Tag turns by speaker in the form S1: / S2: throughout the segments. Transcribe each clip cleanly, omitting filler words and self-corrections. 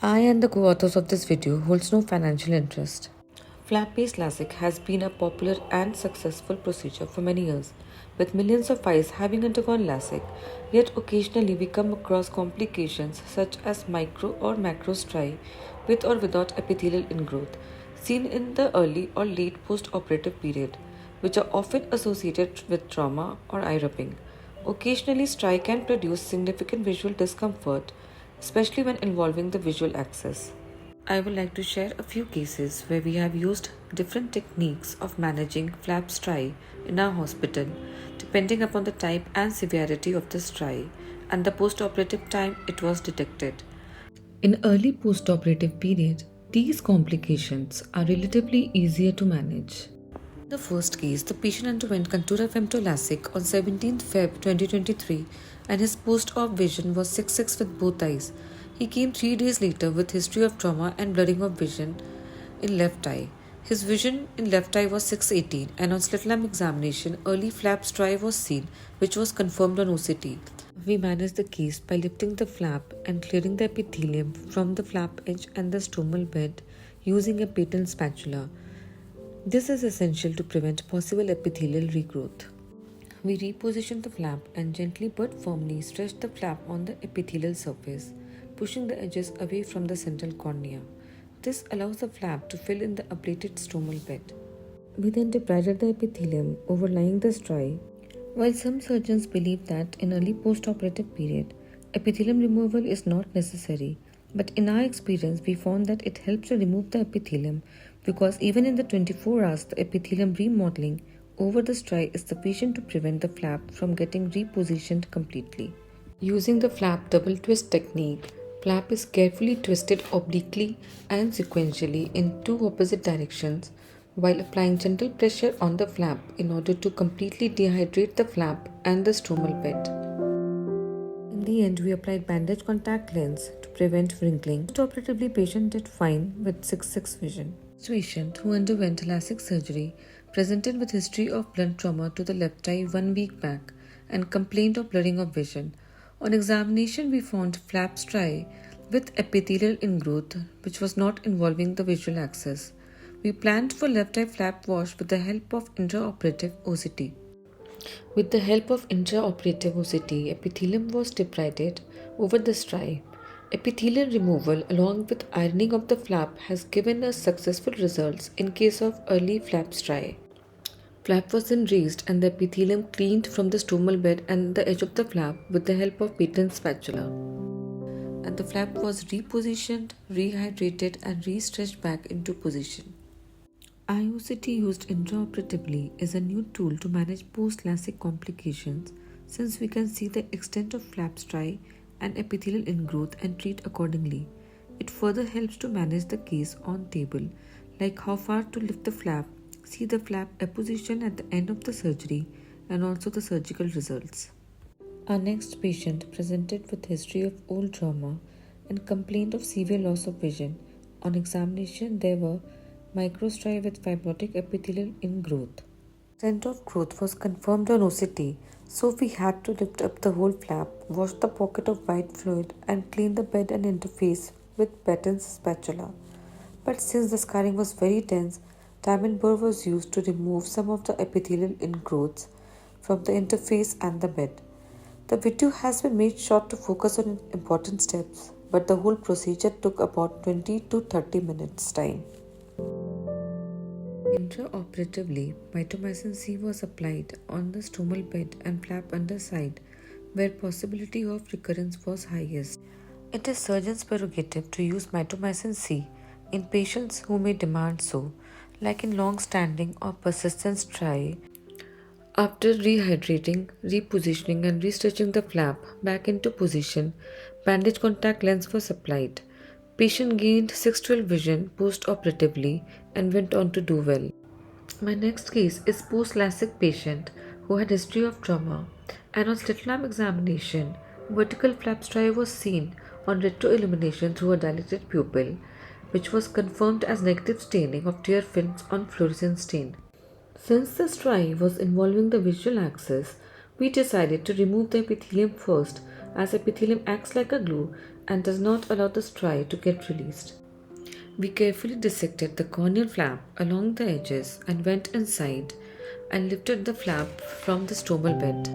S1: I and the co-authors of this video holds no financial interest. Flap-based LASIK has been a popular and successful procedure for many years, with millions of eyes having undergone LASIK, yet occasionally we come across complications such as micro or macro striae with or without epithelial ingrowth, seen in the early or late post-operative period, which are often associated with trauma or eye rubbing. Occasionally, striae can produce significant visual discomfort, especially when involving the visual axis. I would like to share a few cases where we have used different techniques of managing flap striae in our hospital, depending upon the type and severity of the striae and the post-operative time it was detected. In early post-operative period, these complications are relatively easier to manage. In the first case, the patient underwent contura femtolasic on 17th Feb 2023 and his post-op vision was 6/6 with both eyes. He came 3 days later with history of trauma and blurring of vision in left eye. His vision in left eye was 6/18 and on slit lamp examination, early flap striae was seen, which was confirmed on OCT. We managed the case by lifting the flap and clearing the epithelium from the flap edge and the stromal bed using a patent spatula. This is essential to prevent possible epithelial regrowth. We reposition the flap and gently but firmly stretch the flap on the epithelial surface, pushing the edges away from the central cornea. This allows the flap to fill in the ablated stromal bed. We then debrided the epithelium overlying the striae. While some surgeons believe that in early post-operative period, epithelium removal is not necessary, but in our experience we found that it helps to remove the epithelium because even in the 24 hours the epithelium remodeling over the striae is sufficient to prevent the flap from getting repositioned completely. Using the flap double twist technique, flap is carefully twisted obliquely and sequentially in two opposite directions while applying gentle pressure on the flap in order to completely dehydrate the flap and the stromal bed. In the end, we applied bandage contact lens to prevent wrinkling. Post-operatively, patient did fine with 6/6 vision. This patient who underwent LASIK surgery presented with history of blunt trauma to the left eye 1 week back and complained of blurring of vision. On examination, we found flap striae with epithelial ingrowth which was not involving the visual axis. We planned for left eye flap wash with the help of intraoperative OCT. With the help of intraoperative OCT, epithelium was debrided over the striae. Epithelial removal along with ironing of the flap has given us successful results in case of early flap striae. Flap was then raised and the epithelium cleaned from the stromal bed and the edge of the flap with the help of patent spatula. And the flap was repositioned, rehydrated and re-stretched back into position. IOCT used intraoperatively is a new tool to manage post-LASIK complications since we can see the extent of flap striae and epithelial ingrowth and treat accordingly. It further helps to manage the case on table, like how far to lift the flap, see the flap apposition at the end of the surgery, and also the surgical results. Our next patient presented with history of old trauma and complained of severe loss of vision. On examination, there were microstriae with fibrotic epithelial ingrowth. Center of growth was confirmed on OCT, so we had to lift up the whole flap, wash the pocket of white fluid, and clean the bed and interface with Patton's spatula. But since the scarring was very dense, diamond burr was used to remove some of the epithelial ingrowths from the interface and the bed. The video has been made short to focus on important steps, but the whole procedure took about 20 to 30 minutes time. Intraoperatively, mitomycin C was applied on the stromal bed and flap underside where possibility of recurrence was highest. It is surgeon's prerogative to use mitomycin C in patients who may demand so, like in long-standing or persistent striae. After rehydrating, repositioning and restretching the flap back into position, bandage contact lens was applied. Patient gained 6/12 vision post-operatively and went on to do well. My next case is post-LASIK patient who had history of trauma and on slit lamp examination, vertical flap striae was seen on retroillumination through a dilated pupil, which was confirmed as negative staining of tear films on fluorescein stain. Since the striae was involving the visual axis, we decided to remove the epithelium first as epithelium acts like a glue and does not allow the striae to get released. We carefully dissected the corneal flap along the edges and went inside and lifted the flap from the stromal bed.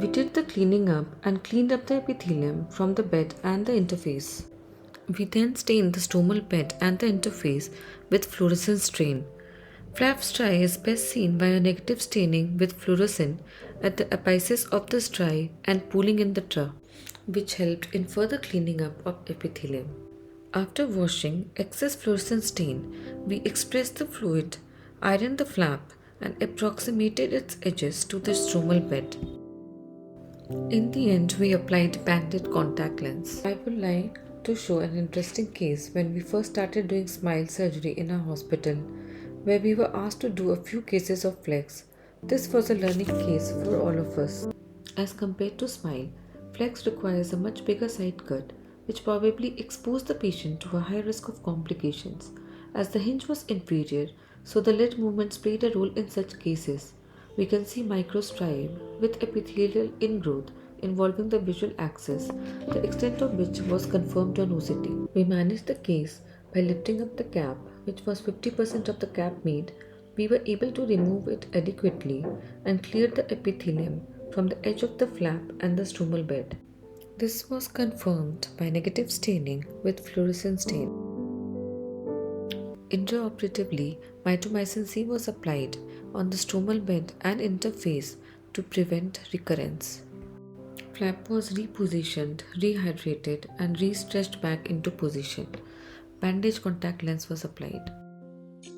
S1: We did the cleaning up and cleaned up the epithelium from the bed and the interface. We then stained the stromal bed and the interface with fluorescent stain. Flap striae is best seen by a negative staining with fluorescent at the apices of the striae and pooling in the trough, which helped in further cleaning up of epithelium. After washing excess fluorescent stain, we expressed the fluid, ironed the flap, and approximated its edges to the stromal bed. In the end, we applied banded contact lens. I would like to show an interesting case when we first started doing smile surgery in our hospital, where we were asked to do a few cases of flex. This was a learning case for all of us. As compared to smile, flex requires a much bigger side cut, which probably exposed the patient to a high risk of complications, as the hinge was inferior, so the lid movements played a role in such cases. We can see microstriae with epithelial ingrowth involving the visual axis, the extent of which was confirmed on OCT. We managed the case by lifting up the cap, which was 50% of the cap made. We were able to remove it adequately and clear the epithelium from the edge of the flap and the stromal bed. This was confirmed by negative staining with fluorescent stain. Intraoperatively, mitomycin C was applied on the stromal bed and interface to prevent recurrence. Flap was repositioned, rehydrated, and re-stretched back into position. Bandage contact lens was applied.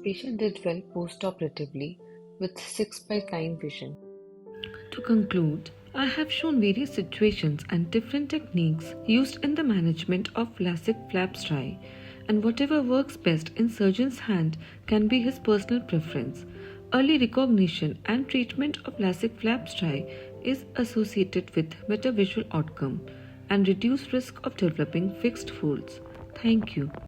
S1: Patient did well post-operatively with 6/9 vision. To conclude, I have shown various situations and different techniques used in the management of LASIK flap striae, and whatever works best in surgeon's hand can be his personal preference. Early recognition and treatment of LASIK flap striae is associated with better visual outcome and reduced risk of developing fixed folds. Thank you.